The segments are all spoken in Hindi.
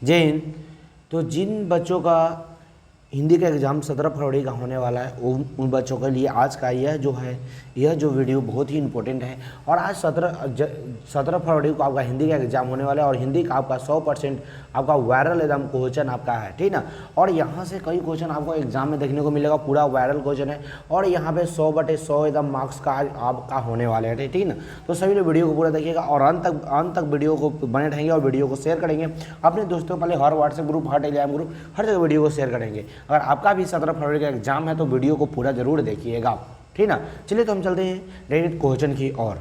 जय हिंद। तो जिन बच्चों का हिंदी का एग्ज़ाम 17 फरवरी का होने वाला है उन बच्चों के लिए आज का यह जो वीडियो बहुत ही इंपॉर्टेंट है। और आज 17 फरवरी को आपका हिंदी का एग्ज़ाम होने वाला है और हिंदी का आपका 100% आपका वायरल एकदम क्वेश्चन आपका है, ठीक ना। और यहाँ से कई क्वेश्चन आपको एग्जाम में देखने को मिलेगा, पूरा वायरल क्वेश्चन है और यहाँ पे 100/100 एकदम मार्क्स का आज आपका होने वाले हैं, ठीक ना। तो सभी लोग वीडियो को पूरा देखिएगा और अंत तक वीडियो को बने रहेंगे और वीडियो को शेयर करेंगे अपने दोस्तों पहले, हर व्हाट्सएप ग्रुप, हर टेलीग्राम ग्रुप, हर जगह वीडियो को शेयर करेंगे। अगर आपका भी 17 फरवरी का एग्जाम है तो वीडियो को पूरा जरूर देखिएगा, ठीक ना। चलिए तो हम चलते हैं डायरेक्ट क्वेश्चन की ओर।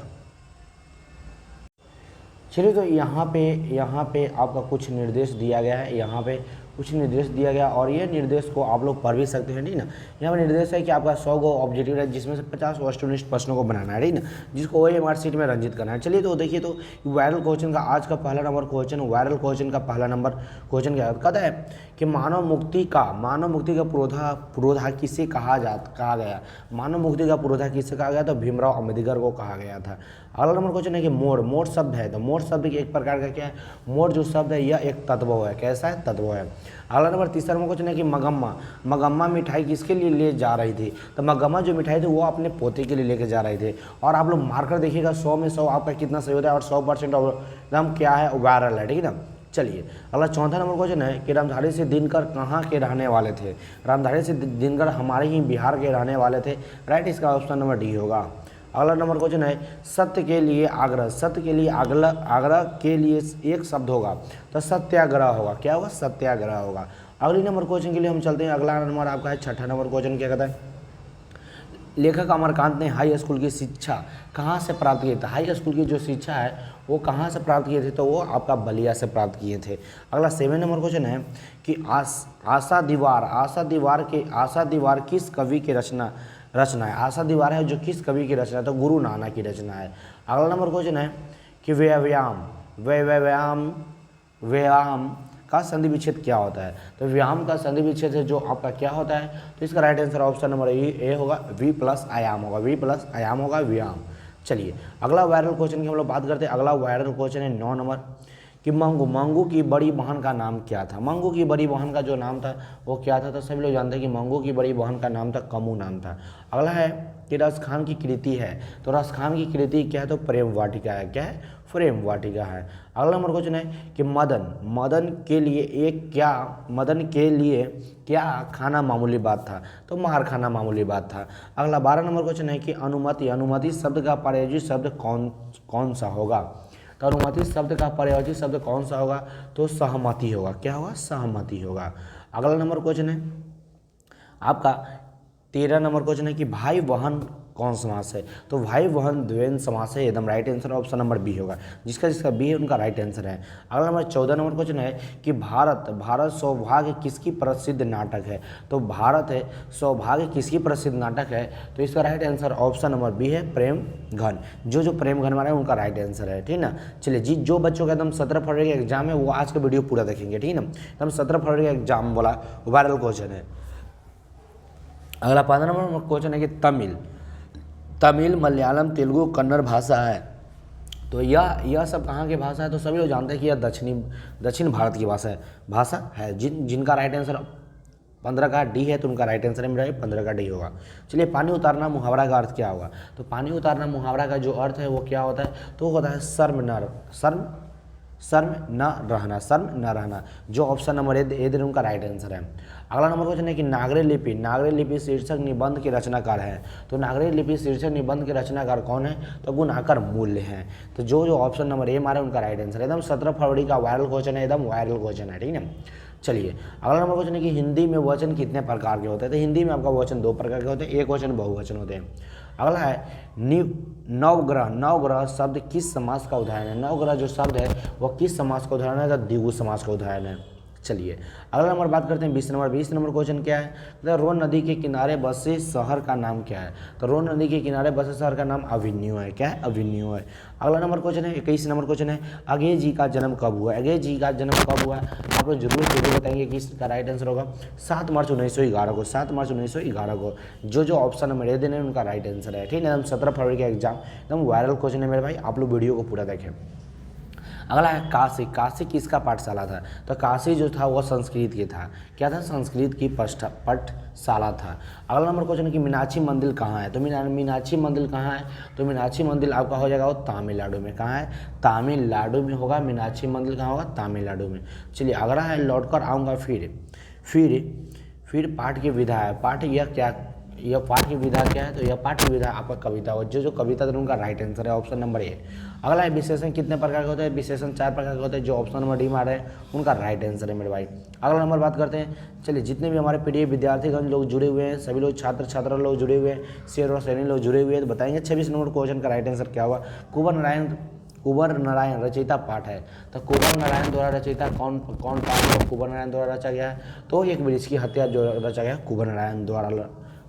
चलिए तो यहाँ पे आपका कुछ निर्देश दिया गया है, यहाँ पे कुछ निर्देश दिया गया और ये निर्देश को आप लोग पढ़ भी सकते हैं, ठीक ना। यहाँ पर निर्देश है कि आपका 100 गो ऑब्जेक्टिव है जिसमें से 50 वस्तुनिष्ठ प्रश्नों को बनाना है, ठीक ना, जिसको OMR शीट में रंजित करना है। चलिए तो देखिए तो वायरल क्वेश्चन का आज का पहला नंबर क्वेश्चन, वायरल क्वेश्चन का पहला नंबर क्वेश्चन क्या कहता है कि मानव मुक्ति का पुरोधा किसे कहा गया। मानव मुक्ति का पुरोधा किसे कहा गया, तो भीमराव अम्बेडकर को कहा गया था। अगला नंबर क्वेश्चन है कि मोर शब्द है, तो मोर शब्द की एक प्रकार का क्या है, मोर जो शब्द है यह एक तत्व है, कैसा है, तत्व है। अगला नंबर तीसरा नंबर क्वेश्चन है कि मगम्मा मिठाई किसके लिए ले जा रही थी, तो मगम्मा जो मिठाई थी वो अपने पोते के लिए लेके जा रहे थे। और आप लोग मार्कर देखिएगा 100 में 100 आपका कितना सही होता है और 100% एकदम क्या है, वायरल है, ठीक है ना। चलिए अगला चौथा नंबर क्वेश्चन है कि रामधारी सिंह दिनकर कहाँ के रहने वाले थे। रामधारी सिंह दिनकर हमारे ही बिहार के रहने वाले थे, राइट, इसका ऑप्शन नंबर डी होगा। अगला नंबर क्वेश्चन है सत्य के लिए आग्रह, सत्य के लिए आग्रह के लिए एक शब्द होगा, तो सत्याग्रह होगा, क्या होगा, सत्याग्रह होगा। अगले नंबर क्वेश्चन के लिए हम चलते हैं। अगला नंबर आपका है छठा नंबर क्वेश्चन, क्या कहता है, लेखक अमरकांत ने हाई स्कूल की शिक्षा कहाँ से प्राप्त की थी। हाई स्कूल की जो शिक्षा है वो कहाँ से प्राप्त किए थे, तो वो आपका बलिया से प्राप्त किए थे। अगला 7 नंबर क्वेश्चन है कि आशा दीवार किस कवि की रचना है। आशा दीवार है जो किस कवि की रचना है, तो गुरु नानक की रचना है। अगला नंबर क्वेश्चन है कि व्यायाम का संधि विच्छेद क्या होता है, तो व्यायाम का संधि विच्छेद है जो आपका क्या होता है, तो इसका right answer option number A होगा, V+ आयाम होगा, V+ आयाम होगा व्यायाम। चलिए अगला वायरल क्वेश्चन की हम लोग बात करते हैं। अगला वायरल क्वेश्चन है 9 नंबर कि मंगू की बड़ी बहन का नाम क्या था। मंगू की बड़ी बहन का जो नाम था वो क्या था, तो सभी लोग जानते हैं कि मंगू की बड़ी बहन का नाम था कमू नाम था। अगला है कि रसखान की कृति है, तो रसखान की कृति क्या है, तो प्रेम वाटिका है, क्या है, प्रेम वाटिका है। अगला नंबर क्वेश्चन है कि मदन के लिए क्या खाना मामूली बात था, तो मार खाना मामूली बात था। अगला 12 नंबर क्वेश्चन है कि अनुमति शब्द का प्रयोज्य शब्द कौन सा होगा, तो अनुमति शब्द का प्रयोज्य शब्द कौन सा होगा, तो सहमति होगा, क्या होगा, सहमति होगा। अगला नंबर क्वेश्चन है आपका 13 नंबर क्वेश्चन है कि भाई बहन कौन समास है, तो भाई बहन द्वंद्व समास है, एकदम right answer option number B होगा, जिसका बी है उनका राइट आंसर है। अगला नंबर 14 नंबर क्वेश्चन है कि भारत सौभाग्य किसकी प्रसिद्ध नाटक है, तो भारत है सौभाग्य किसकी प्रसिद्ध नाटक है, तो इसका right answer option number B है, प्रेम घन। जो प्रेम घन वाला है उनका राइट आंसर है, ठीक ना। चलिए जो बच्चों का एकदम 17 फरवरी का एग्जाम है वो आज का वीडियो पूरा देखेंगे, ठीक ना। एकदम 17 फरवरी का एग्जाम वाला वायरल क्वेश्चन है। अगला 15 नंबर क्वेश्चन है कि तमिल मलयालम तेलुगु कन्नड़ भाषा है, तो यह सब कहाँ की भाषा है, तो सभी लोग जानते हैं कि यह दक्षिण भारत की भाषा है। जिनका राइट आंसर 15 का डी है, तो उनका राइट आंसर मेरा 15 का डी होगा। चलिए पानी उतारना मुहावरा का अर्थ क्या होगा, तो पानी उतारना मुहावरा का जो अर्थ है वो क्या होता है, तो होता है शर्म न रहना, जो ऑप्शन नंबर ए दे उनका राइट आंसर है। अगला नंबर क्वेश्चन है कि नागरी लिपि शीर्षक निबंध के रचनाकार है, तो नागरी लिपि शीर्षक निबंध के रचनाकार कौन है, तो गुणाकर मूल्य हैं। तो जो ऑप्शन नंबर ए मारे उनका राइट आंसर है। एकदम 17 फरवरी का वायरल क्वेश्चन है, एकदम वायरल क्वेश्चन है, ठीक है। चलिए अगला नंबर क्वेश्चन है कि हिंदी में वचन कितने प्रकार के होते हैं, तो हिंदी में आपका वचन 2 प्रकार के होते हैं, एक वचन बहुवचन होते हैं। अगला है नवग्रह शब्द किस समास का उदाहरण है, नवग्रह जो शब्द है वह किस समास का उदाहरण है, तो द्विगु समास का उदाहरण है। चलिए अगला नंबर बात करते हैं 20 नंबर क्वेश्चन क्या है, तो रोन नदी के किनारे बसे शहर का नाम क्या है, तो रोन नदी के किनारे बसे शहर का नाम अभिन्यू है, क्या है, अभिन्यू है। अगला नंबर क्वेश्चन है 21 नंबर क्वेश्चन है अगेय जी का जन्म कब हुआ, अगेय जी का जन्म कब हुआ, आप लोग जरूर बताएंगे कि इसका राइट आंसर होगा 7 मार्च 1911 को, 7 मार्च 1911 को। जो ऑप्शन नंबर ए देने उनका राइट आंसर है, ठीक है। 17 फरवरी का एग्जाम एकदम वायरल क्वेश्चन है मेरे भाई, आप लोग वीडियो को पूरा देखें। अगला है काशी। काशी किसका पाठशाला था? तो काशी जो था वो संस्कृत की था। क्या था? संस्कृत की पाठशाला था। अगला नंबर क्वेश्चन है कि मीनाक्षी मंदिर कहाँ है? तो मीनाक्षी मंदिर कहाँ है? तो मीनाक्षी मंदिर आपका हो जाएगा वो तमिलनाडु में। कहाँ है? तमिलनाडु में होगा। मीनाक्षी मंदिर कहाँ होगा? तमिलनाडु में। चलिए अगला है लौट कर आऊँगा फिर पाठ की विधा है। पाठ यह पाठ की विधा क्या है? तो यह पाठ की विधा आपका कविता हो। जो कविता था उनका राइट आंसर है ऑप्शन नंबर ए। अगला है विशेषण कितने प्रकार के होते हैं? विशेषण 4 प्रकार के होते हैं। जो ऑप्शन नंबर डी में आ रहे हैं उनका राइट आंसर है मेरे भाई। अगला नंबर बात करते हैं। चलिए जितने भी हमारे पीडीएफ विद्यार्थीगण लोग जुड़े हुए हैं, सभी लोग छात्र लोग जुड़े हुए हैं, शेर और सैनिक लोग जुड़े हुए हैं, तो बताएंगे 26 नंबर क्वेश्चन का राइट आंसर क्या हुआ? कुंवर नारायण रचयिता पाठ है। तो कुंवर नारायण द्वारा रचयिता कौन पाठ कुंवर नारायण द्वारा रचा गया है? तो एक वृक्ष की हत्या जो रचा गया है कुंवर नारायण द्वारा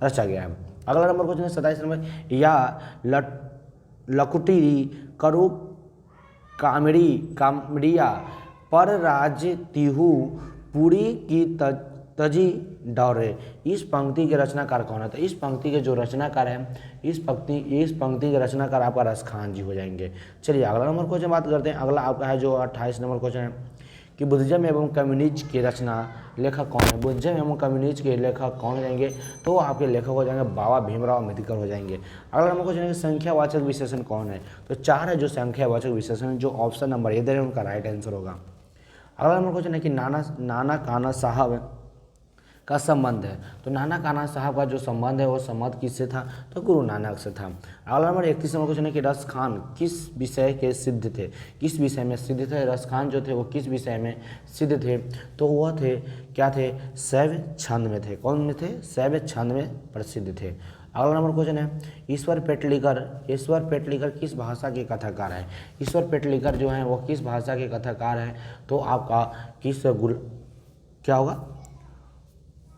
रचा गया है। अगला नंबर क्वेश्चन है 27 नंबर। या लकुटी करु कामड़िया पर राज तिहु पूरी की तजी डौरे। इस पंक्ति के रचनाकार कौन है? तो इस पंक्ति के जो रचनाकार है, इस पंक्ति के रचनाकार आपका रसखान जी हो जाएंगे। चलिए अगला नंबर क्वेश्चन बात करते हैं। अगला आपका है जो 28 नंबर क्वेश्चन है कि बुद्धिज्म एवं कम्युनिज्म के रचना लेखक कौन है? बुद्धिज्म एवं कम्युनिज्म के लेखक कौन हो जाएंगे? तो आपके लेखक हो जाएंगे बाबा भीमराव अम्बेडकर हो जाएंगे। अगला नंबर क्वेश्चन है कि संख्यावाचक विशेषण कौन है? तो 4 है जो संख्यावाचक विशेषण, जो ऑप्शन नंबर ए दे रहे हैं उनका राइट आंसर होगा। अगला नंबर क्वेश्चन है कि नाना काना साहब का संबंध है। तो नाना काना साहब का जो संबंध है वो संबंध किससे था? तो गुरु नानक से था। अगला नंबर 31 नंबर क्वेश्चन है कि रस खान किस विषय के सिद्ध थे? किस विषय में सिद्ध थे? रस खान जो थे वो किस विषय में सिद्ध थे? तो वह थे क्या थे? शैव छंद में थे। कौन में थे? शैव छंद में प्रसिद्ध थे। अगला नंबर क्वेश्चन है ईश्वर पेटलीकर किस भाषा के कथाकार है? ईश्वर पेटलीकर जो है वो किस भाषा के कथाकार हैं? तो आपका क्या होगा?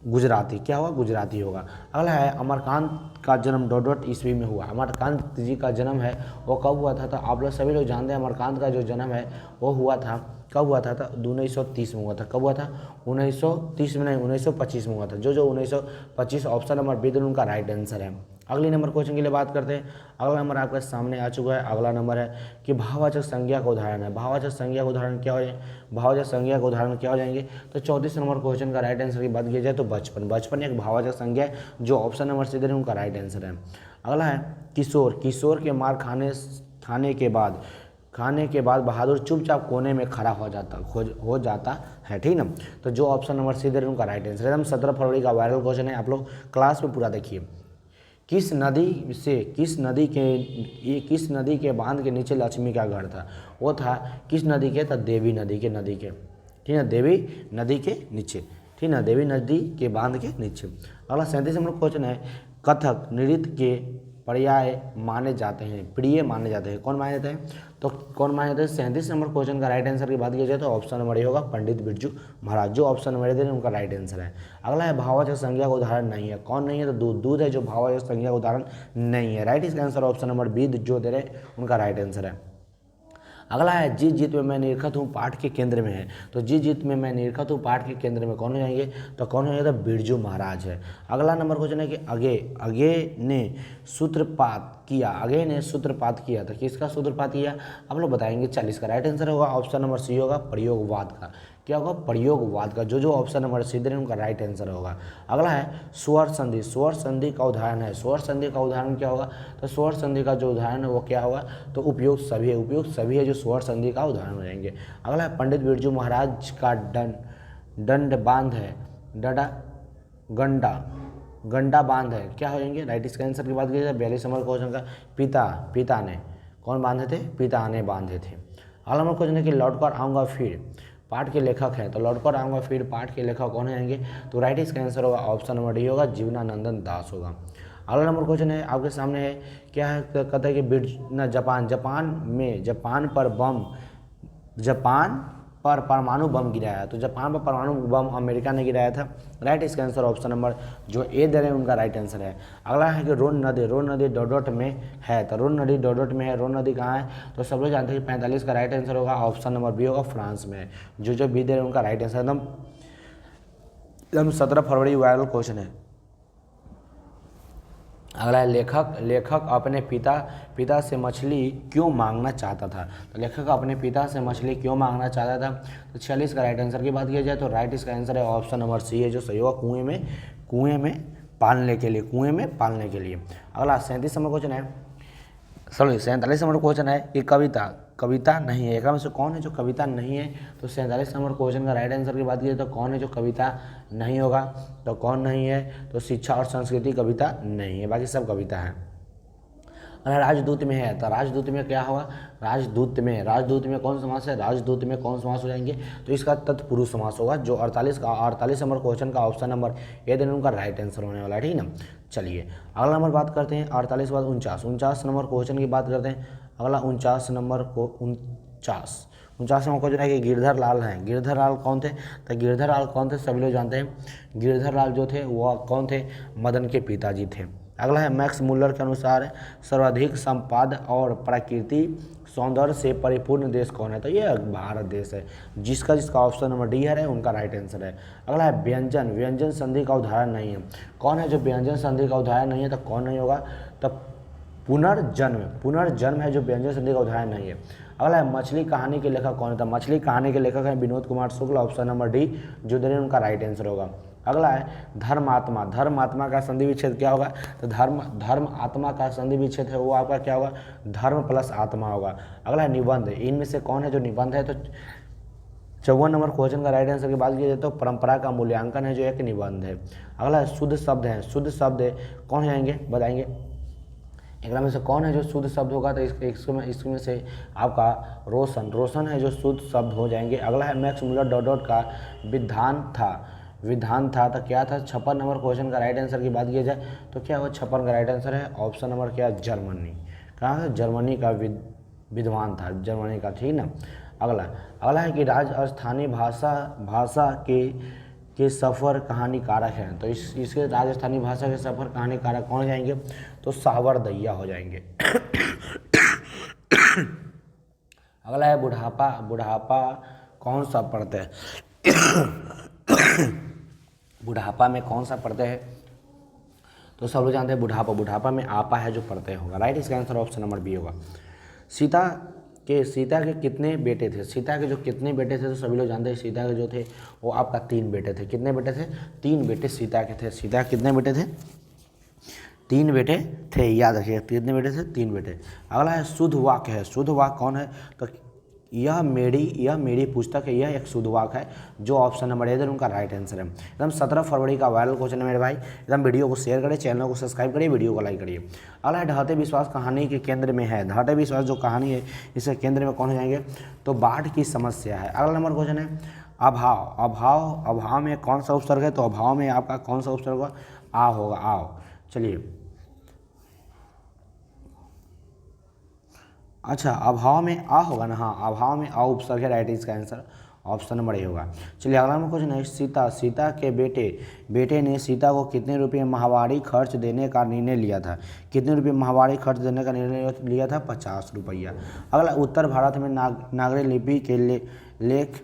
गुजराती। क्या होगा? गुजराती होगा। अगला है अमरकांत का जन्म ... ईस्वी में हुआ। अमरकांत जी का जन्म है वो कब हुआ था? तो आप लोग सभी लोग जानते हैं अमरकांत का जो जन्म है वो हुआ था कब हुआ था? तो 1930 में हुआ था। कब हुआ था? 1930 में नहीं, 1925 में हुआ था। जो 1925 ऑप्शन नंबर बी उनका राइट आंसर है। अगले नंबर क्वेश्चन के लिए बात करते हैं। अगला नंबर आपके सामने आ चुका है। अगला नंबर है कि भाववाचक संज्ञा का उदाहरण है। भाववाचक संज्ञा का उदाहरण क्या हो जाए? भाववाचक संज्ञा का उदाहरण क्या हो जाएंगे? तो 34 नंबर क्वेश्चन का राइट आंसर की बात की जाए तो बचपन एक भाववाचक संज्ञा है, जो ऑप्शन नंबर से दे रहे हैं उनका राइट आंसर है। अगला है किशोर के मार खाने के बाद बहादुर चुपचाप कोने में खड़ा हो जाता है। ठीक ना? तो जो ऑप्शन नंबर सी दे रहे हैं उनका राइट आंसर है। एकदम 17 फरवरी का वायरल क्वेश्चन है, आप लोग क्लास में पूरा देखिए। किस नदी के बांध के नीचे लक्ष्मी का घर था? वो था किस नदी के? तो देवी नदी के ठीक है, देवी नदी के नीचे। ठीक ना? देवी नदी के बांध के नीचे। अगला 37 नंबर क्वेश्चन है कथक नृत्य के प्रिय माने जाते हैं। कौन माने जाते हैं? तो कौन माने जाते हैं? 37 नंबर क्वेश्चन का राइट आंसर की बात की जाए तो ऑप्शन नंबर ए होगा पंडित बिरजू महाराज। जो ऑप्शन नंबर दे रहे हैं उनका राइट आंसर है। अगला है भाववाचक संज्ञा का उदाहरण नहीं है। कौन नहीं है? तो दूध है जो भाववाचक संज्ञा का उदाहरण नहीं है। राइट इसका आंसर ऑप्शन नंबर बी जो दे रहे हैं उनका राइट आंसर है। अगला है जीत जीत में मैं निरखत हूँ पाठ के केंद्र में है। तो जीत जीत में मैं निरखत हूँ पाठ के केंद्र में कौन हो जाएंगे? तो कौन हो जाएगा? तो बिरजू महाराज है। अगला नंबर क्वेश्चन है कि अगे ने सूत्रपात किया। तो किसका सूत्रपात किया? आप लोग बताएंगे। 40 का राइट आंसर होगा ऑप्शन नंबर सी होगा प्रयोगवाद का। क्या होगा? प्रयोगवाद का। जो ऑप्शन नंबर सी दे रहे हैं उनका राइट आंसर होगा। अगला है स्वर संधि का उदाहरण है। स्वर संधि का उदाहरण क्या होगा? तो स्वर संधि का जो उदाहरण है वो क्या होगा? तो उपयोग सभी है जो स्वर संधि का उदाहरण हो जाएंगे। अगला है पंडित बिरजू महाराज का दंड बांध है। गंडा बांध है। क्या हो जाएंगे? राइट इसका आंसर की बात की जाए 42 नंबर क्वेश्चन का पिता ने कौन बांधे थे? पिता ने बांधे थे। अगला नंबर क्वेश्चन है कि लौट कर आऊँगा फिर पाठ के लेखक हैं। तो लौट कर आऊँगा फिर पाठ के लेखक कौन आएंगे? तो राइट इसका आंसर होगा ऑप्शन नंबर डी होगा जीवनानंदन दास होगा। अगला नंबर क्वेश्चन है आपके सामने है क्या है? कहता है कि जापान पर परमाणु बम गिराया। तो जापान पर परमाणु बम अमेरिका ने गिराया था। राइट इसका आंसर ऑप्शन नंबर जो ए दे रहे हैं उनका राइट आंसर है। अगला है कि रोन नदी डॉट में है। तो रोन नदी डॉट में है। रोन नदी कहाँ है? तो सब लोग जानते हैं कि 45 का राइट आंसर होगा ऑप्शन नंबर बी होगा फ्रांस में। जो बी दे रहे हैं उनका राइट आंसर एकदम 17 फरवरी वायरल क्वेश्चन है। अगला है लेखक अपने पिता से मछली क्यों मांगना चाहता था। तो लेखक अपने पिता से मछली क्यों मांगना चाहता था। तो 46 का राइट आंसर की बात किया जाए तो राइट इसका आंसर है ऑप्शन नंबर सी है जो सही होगा, कुएं में पालने के लिए। अगला 37 नंबर क्वेश्चन है, 47 नंबर क्वेश्चन है कि कविता नहीं है, एक में से कौन है जो कविता नहीं है। तो 47 नंबर क्वेश्चन का राइट आंसर की बात की जाए तो कौन है जो कविता नहीं होगा। तो कौन नहीं है, तो शिक्षा और संस्कृति कविता नहीं है, बाकी सब कविता है। अगर राजदूत में है तो राजदूत में क्या होगा, राजदूत में कौन समास है, राजदूत में कौन समास हो जाएंगे। तो इसका तत्पुरुष समास होगा जो 48 नंबर क्वेश्चन का ऑप्शन नंबर ए देने उनका राइट आंसर होने वाला है, ठीक ना। चलिए अगला नंबर बात करते हैं 48 के बाद 49 नंबर क्वेश्चन की बात करते हैं। अगला 49 नंबर क्वेश्चन है कि गिरधर लाल हैं। गिरधर लाल कौन थे, तो गिरधर लाल कौन थे सभी लोग जानते हैं। गिरधर लाल जो थे वह कौन थे, मदन के पिताजी थे। अगला है मैक्स मुलर के अनुसार सर्वाधिक संपाद और प्रकृति सौंदर्य से परिपूर्ण देश कौन है। तो ये भारत देश है, जिसका ऑप्शन नंबर डी है उनका राइट आंसर है। अगला है व्यंजन संधि का उदाहरण नहीं है। कौन है जो व्यंजन संधि का उदाहरण नहीं है, तो कौन नहीं होगा, तो पुनर्जन्म है जो व्यंजन संधि का उदाहरण नहीं है। अगला है मछली कहानी के लेखक कौन है। तो मछली कहानी के लेखक हैं Vinod Kumar Shukla, option number D जो दे उनका राइट आंसर होगा। अगला है धर्मात्मा का संधि विच्छेद क्या होगा। तो धर्म आत्मा का संधि विच्छेद है वो आपका क्या होगा, धर्म प्लस आत्मा होगा। अगला है निबंध, इनमें से कौन है जो निबंध है। तो 54 नंबर क्वेश्चन का राइट आंसर की बात की जाए तो परंपरा का मूल्यांकन है जो एक निबंध है। अगला है शुद्ध शब्द कौन है बताएंगे। एक में से कौन है जो शुद्ध शब्द होगा, तो इसमें से आपका रोशन है जो शुद्ध शब्द हो जाएंगे। अगला है मैक्स मुलर डॉट का विधान था तो क्या था। 56 नंबर क्वेश्चन का राइट आंसर की बात की जाए तो क्या हुआ, 56 का राइट आंसर है ऑप्शन नंबर क्या, जर्मनी। कहाँ से, जर्मनी का विद्वान था, जर्मनी का, ठीक ना। अगला है कि राजस्थानी भाषा के सफ़र कहानीकारक हैं। तो इसके राजस्थानी भाषा के सफ़र कहानीकारक कौन हो जाएंगे, तो सावरदैया हो जाएंगे। अगला है बुढ़ापा कौन सा पढ़ते हैं। बुढ़ापा में कौन सा पढ़ते हैं, तो सब लोग जानते हैं बुढ़ापा में आपा है जो पढ़ते होगा, राइट। इसका आंसर ऑप्शन नंबर बी होगा। सीता के कितने बेटे थे। सीता के जो कितने बेटे थे तो सभी लोग जानते हैं सीता के जो थे वो आपका 3 बेटे थे। कितने बेटे थे, 3 बेटे सीता के थे। सीता के कितने बेटे थे, 3 बेटे थे, याद रखिए कितने बेटे थे, 3 बेटे। अगला है शुद्ध वाक्य है। शुद्ध वाक्य कौन है, तो यह मेरी पुस्तक है, यह एक शुद्ध वाक्य है जो ऑप्शन नंबर ए उनका राइट आंसर है। एकदम 17 फरवरी का वायरल क्वेश्चन है मेरे भाई, एकदम वीडियो को शेयर करें, चैनल को सब्सक्राइब करिए, वीडियो को लाइक करिए। अगला है ढहते विश्वास कहानी के केंद्र में है। ढहते विश्वास जो कहानी है इसके केंद्र में कौन हो जाएंगे, तो बाढ़ की समस्या है। अगला नंबर क्वेश्चन है अभाव में कौन सा उपसर्ग है। तो अभाव में आपका कौन सा उपसर्ग होगा, आ होगा, आओ। चलिए अच्छा, अभाव में आ होगा ना, हाँ अभाव में आ उपसर्ग है, राइट इसका आंसर ऑप्शन नंबर ए होगा। चलिए अगला नंबर क्वेश्चन है सीता के बेटे ने सीता को कितने रुपये माहवारी खर्च देने का निर्णय लिया था। कितने रुपये माहवारी खर्च देने का निर्णय लिया था, 50 रुपया। अगला उत्तर भारत में नागरी लिपि के लेख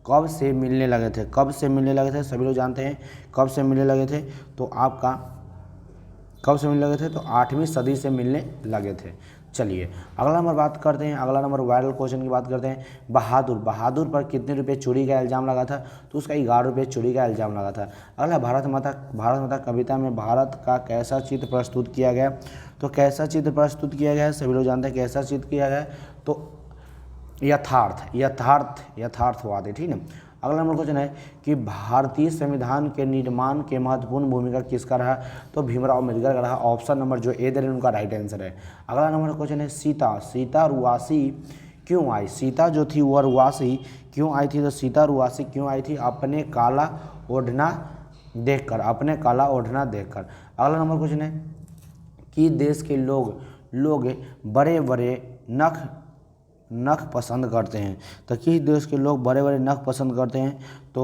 कब से मिलने लगे थे। कब से मिलने लगे थे, सभी लोग जानते हैं कब से मिलने लगे थे। तो आपका कब से मिलने लगे थे, तो 8वीं सदी से मिलने लगे थे। चलिए अगला नंबर बात करते हैं। अगला नंबर वायरल क्वेश्चन की बात करते हैं। बहादुर पर कितने रुपए चोरी का इल्ज़ाम लगा था, तो उसका 11 रुपये चोरी का इल्ज़ाम लगा था। अगला भारत माता कविता में भारत का कैसा चित्र प्रस्तुत किया गया। तो कैसा चित्र प्रस्तुत किया गया है, सभी लोग जानते हैं कैसा चित्र किया गया है, तो यथार्थवाद है, ठीक है। अगला नंबर क्वेश्चन है कि भारतीय संविधान के निर्माण के महत्वपूर्ण भूमिका किसका रहा, तो भीमराव अम्बेडकर का रहा, ऑप्शन नंबर जो ए दे रहे हैं उनका राइट आंसर है। अगला नंबर क्वेश्चन है सीता रुआसी क्यों आई। सीता जो थी वह रुआसी क्यों आई थी, तो सीता रुआसी क्यों आई थी, अपने काला ओढ़ना देखकर। अगला नंबर क्वेश्चन है कि देश के लोग बड़े बड़े नख पसंद करते हैं। तो किस देश के लोग बड़े बड़े नख पसंद करते हैं, तो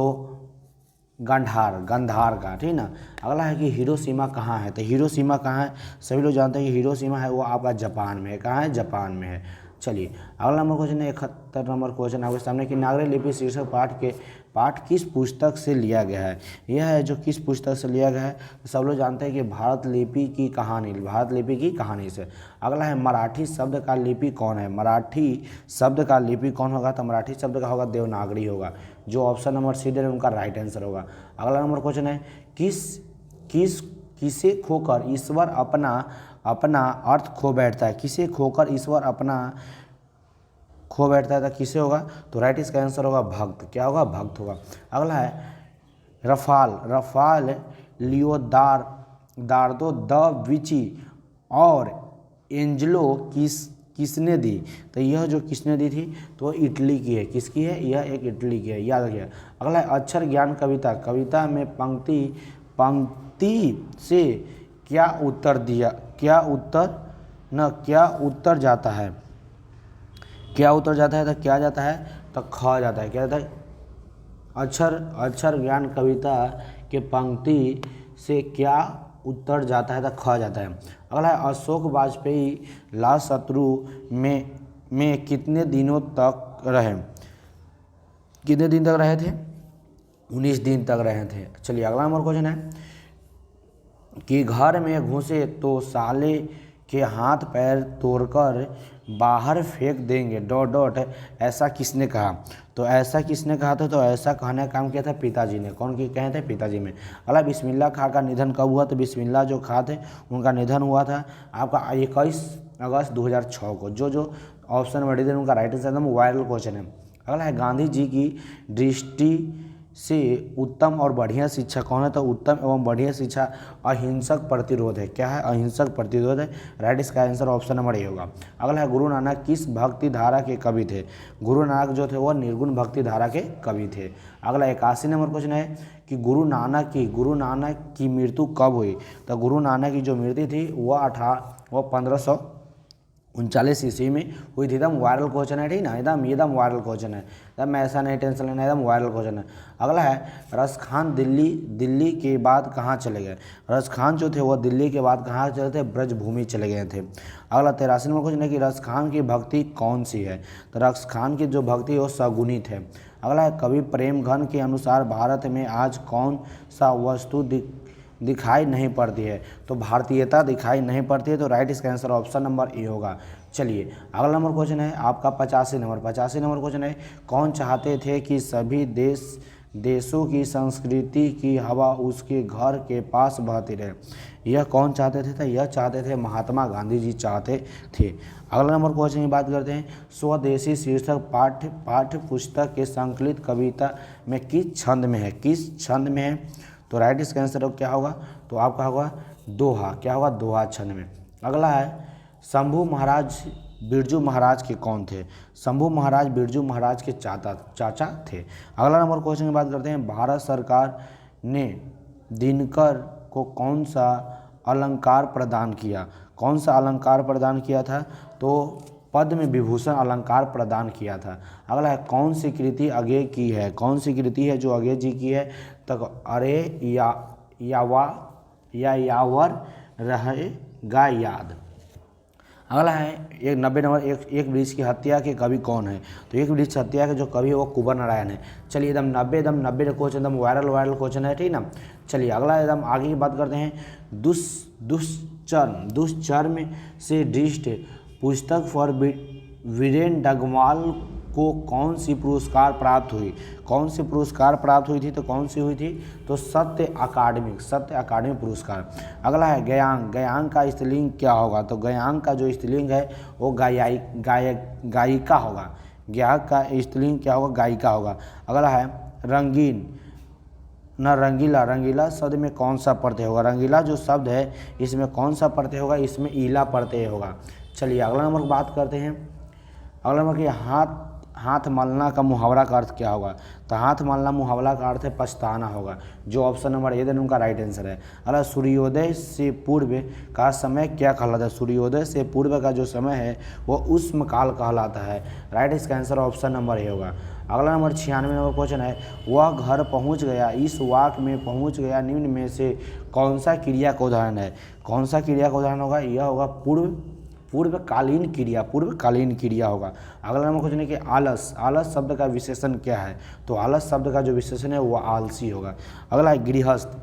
गंधार का, ठीक ना। अगला है कि हिरोशिमा कहाँ है। तो हिरोशिमा कहाँ है, सभी लोग जानते हैं कि हिरोशिमा है वो आपका जापान में है। कहाँ है, जापान में है। चलिए अगला नंबर क्वेश्चन है 71 नंबर क्वेश्चन आपके सामने कि नागरी लिपि शीर्षक पाठ किस पुस्तक से लिया गया है। यह है जो किस पुस्तक से लिया गया है, तो सब लोग जानते हैं कि भारत लिपि की कहानी से। अगला है मराठी शब्द का लिपि कौन है। मराठी शब्द का लिपि कौन होगा, तो मराठी शब्द का होगा देवनागरी होगा, जो ऑप्शन नंबर सी दे रहे हैं उनका राइट आंसर होगा। अगला नंबर क्वेश्चन है किसे खोकर ईश्वर अपना अर्थ खो बैठता है। किसे खोकर ईश्वर अपना खो बैठता है तो किसे होगा, तो राइट इसका आंसर होगा भक्त। क्या होगा, भक्त होगा। अगला है रफाल लियोदार्दो द विची और एंजेलो किसने दी, तो यह जो किसने दी थी तो इटली की है। किसकी है, यह एक इटली की है, याद रखिए। अगला है अक्षर ज्ञान कविता में पंक्ति से क्या उत्तर जाता है। क्या उत्तर जाता है, तो क्या जाता है, तो ख जाता है। क्या जाता है, अक्षर ज्ञान कविता के पंक्ति से क्या उत्तर जाता है, तो ख जाता है। अगला है अशोक वाजपेयी लाल शत्रु में कितने दिनों तक रहे। कितने दिन तक रहे थे, 19 दिन तक रहे थे। चलिए अगला नंबर क्वेश्चन है कि घर में घुसे तो साले के हाथ पैर तोड़कर बाहर फेंक देंगे ... ऐसा किसने कहा, तो ऐसा किसने कहा था, तो ऐसा कहने का काम किया था पिताजी ने। कौन की कहे थे, पिताजी में। अगला बिस्मिल्लाह खां का निधन कब हुआ, तो बिस्मिल्लाह जो खां थे उनका निधन हुआ था आपका 21 अगस्त 2006 को। जो ऑप्शन नंबर डी उनका राइट आंसर एकदम वायरल क्वेश्चन है। अगला है गांधी जी की दृष्टि से उत्तम और बढ़िया शिक्षा कौन है, तो उत्तम एवं बढ़िया शिक्षा अहिंसक प्रतिरोध है। क्या है, अहिंसक प्रतिरोध है। राइट इसका आंसर ऑप्शन नंबर ए होगा। अगला है गुरु नानक किस भक्ति धारा के कवि थे। गुरु नानक जो थे वो निर्गुण भक्ति धारा के कवि थे। अगला 81 नंबर क्वेश्चन है कि गुरु नानक की मृत्यु कब हुई, तो गुरु नानक की जो मृत्यु थी वह 1539 ईस्वी में हुई थी। एकदम वायरल क्वेश्चन है, ठीक ना, एकदम वायरल क्वेश्चन है, एकदम ऐसा नहीं टेंशन लेना, एकदम वायरल क्वेश्चन है। अगला है रस खान दिल्ली के बाद कहाँ चले गए। रस खान जो थे वो दिल्ली के बाद कहाँ चले थे, ब्रजभूमि चले गए थे। अगला 83 नंबर क्वेश्चन है कि रस खान की भक्ति कौन सी है, तो रस खान की जो भक्ति है वो सगुनित है। अगला है कवि प्रेमघन के अनुसार भारत में आज कौन सा वस्तु दिखाई नहीं पड़ती है, तो भारतीयता दिखाई नहीं पड़ती है। तो राइट इसका आंसर ऑप्शन नंबर ए होगा। चलिए अगला नंबर क्वेश्चन है आपका 85 नंबर क्वेश्चन है कौन चाहते थे कि सभी देशों की संस्कृति की हवा उसके घर के पास बहती रहे। यह कौन चाहते थे, तो यह चाहते थे महात्मा गांधी जी चाहते थे। अगला नंबर क्वेश्चन की बात करते हैं स्वदेशी शीर्षक पाठ्य पुस्तक के संकलित कविता में किस छंद में है, तो राइट इसका आंसर क्या होगा, तो आपका होगा दोहा। क्या होगा, दोहा छंद में। अगला है शंभू महाराज बिरजू महाराज के कौन थे। शंभू महाराज बिरजू महाराज के चाचा थे। अगला नंबर क्वेश्चन की बात करते हैं भारत सरकार ने दिनकर को कौन सा अलंकार प्रदान किया था, तो पद्म विभूषण अलंकार प्रदान किया था। अगला है कौन सी कृति अगे की है, जो अगे जी की है, तो अरे यावर रहेगा याद। अगला है 90 नंबर एक वृक्ष की हत्या के कवि कौन है, तो एक वृक्ष हत्या के जो कवि है वो कुंवर नारायण है। चलिए एकदम 90 क्वेश्चन एकदम वायरल क्वेश्चन है, ठीक ना। चलिए अगला एकदम आगे की बात करते हैं दुष्चर्म से दृष्ट पुस्तक फॉर वीरेन डगमाल को कौन सी पुरस्कार प्राप्त हुई थी, तो कौन सी हुई थी, तो सत्य अकादमी पुरस्कार। अगला है गयांग का स्त्रीलिंग क्या होगा, तो गयांग का जो स्त्रीलिंग है वो गायिका होगा। गयांग का स्त्रीलिंग क्या होगा, गायिका होगा। अगला है रंगीन न रंगीला शब्द में कौन सा प्रत्यय होगा, रंगीला जो शब्द है इसमें कौन सा प्रत्यय होगा, इसमें ईला प्रत्यय होगा। चलिए अगला नंबर की बात करते हैं। अगला नंबर की हाथ मलना का मुहावरा का अर्थ क्या होगा, तो हाथ मलना मुहावरा का अर्थ है पछताना होगा, जो ऑप्शन नंबर ए देन उनका राइट आंसर है। अगला सूर्योदय से पूर्व का समय क्या कहलाता है, सूर्योदय से पूर्व का जो समय है वो उष्मकाल कहलाता है। राइट इसका आंसर ऑप्शन नंबर ए होगा। अगला नंबर 96 नंबर क्वेश्चन है वह घर पहुंच गया, इस वाक्य में पहुंच गया निम्न में से कौन सा क्रिया का उदाहरण है, होगा, यह होगा पूर्वकालीन क्रिया, पूर्वकालीन क्रिया होगा। अगला नंबर क्वेश्चन है कि आलस, आलस शब्द का विशेषण क्या है? तो आलस शब्द का जो विशेषण है वो आलसी होगा। अगला है गृहस्थ,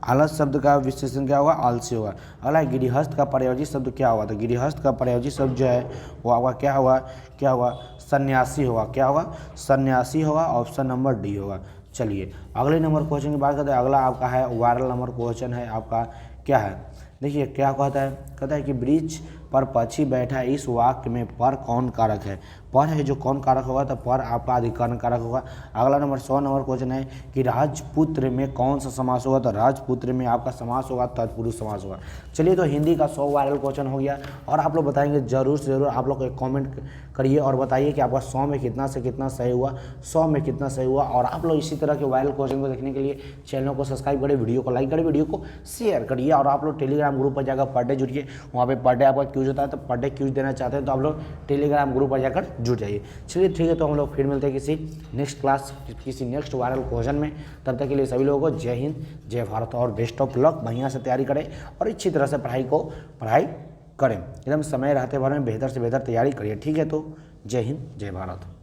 आलस शब्द का विशेषण क्या होगा? आलसी होगा। अगला है गृहस्थ का पर्यायवाची शब्द क्या होगा? तो गृहस्थ का पर्यायवाची शब्द जो है वो आपका क्या होगा? सन्यासी होगा। क्या होगा? सन्यासी होगा। ऑप्शन नंबर डी होगा। चलिए अगले नंबर क्वेश्चन की बात करते हैं। अगला आपका है वायरल नंबर क्वेश्चन है आपका, क्या है? देखिए क्या कहता है कि वृक्ष पर पक्षी बैठा है, इस वाक्य में पर कौन कारक है? पर है जो कौन कारक होगा? तो पर आपका अधिकरण कारक होगा। अगला नंबर 100 नंबर क्वेश्चन है कि राजपुत्र में कौन सा समास होगा? तो राजपुत्र में आपका समास होगा तत्पुरुष समास होगा। चलिए तो हिंदी का 100 वायरल क्वेश्चन हो गया और आप लोग बताएंगे जरूर से जरूर। आप लोग एक कॉमेंट करिए और बताइए कि आपका 100 में कितना से कितना सही हुआ, 100 में कितना सही हुआ। और आप लोग इसी तरह के वायरल क्वेश्चन को देखने के लिए चैनल को सब्सक्राइब करें, वीडियो को लाइक करें, वीडियो को शेयर करिए। और आप लोग टेलीग्राम ग्रुप पर जाकर पर डे जुड़िए, वहाँ पे पर डे आपका क्यूज होता है, तो पर डे क्यूज देना चाहते हैं तो आप लोग टेलीग्राम ग्रुप पर जाकर जुड़ जाइए। चलिए ठीक है, तो हम लोग फिर मिलते हैं किसी नेक्स्ट क्लास, किसी नेक्स्ट वायरल क्वेश्चन में। तब तक के लिए सभी लोगों को जय हिंद, जय भारत और बेस्ट ऑफ लक। बढ़िया से तैयारी करें और अच्छी तरह से पढ़ाई करें, एकदम समय रहते भर में बेहतर से बेहतर तैयारी करिए। ठीक है, तो जय हिंद, जय भारत।